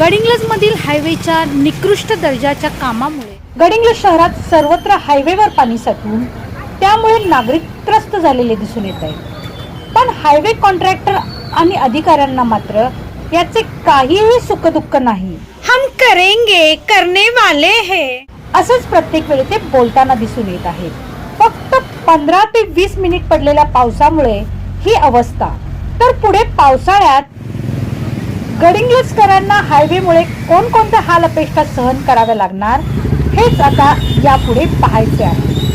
गडिंग्लजमधील हायवेच्या निकृष्ट दर्जाच्या कामामुळे गडिंग्लज शहरात सर्वत्र हायवेवर पाणी साठून त्यामुळे नागरिक त्रस्त झालेले दिसून येत आहेत। पण हायवे कॉन्ट्रॅक्टर आणि अधिकाऱ्यांना मात्र याचे काहीही सुखदुःख नाही। हम करेंगे, करने वाले हैं असंच प्रत्येक वेळी ते बोलताना दिसून येत आहे। फक्त 15 ते 20 मिनिट पडलेल्या पावसामुळे ही अवस्था, तर पुढे पावसाळ्यात गडिंग्लजकरांना हायवेमुळे कोणकोणत्या हाल अपेष्टा सहन कराव्या लागणार हेच आता यापुढे पाहायचे आहे।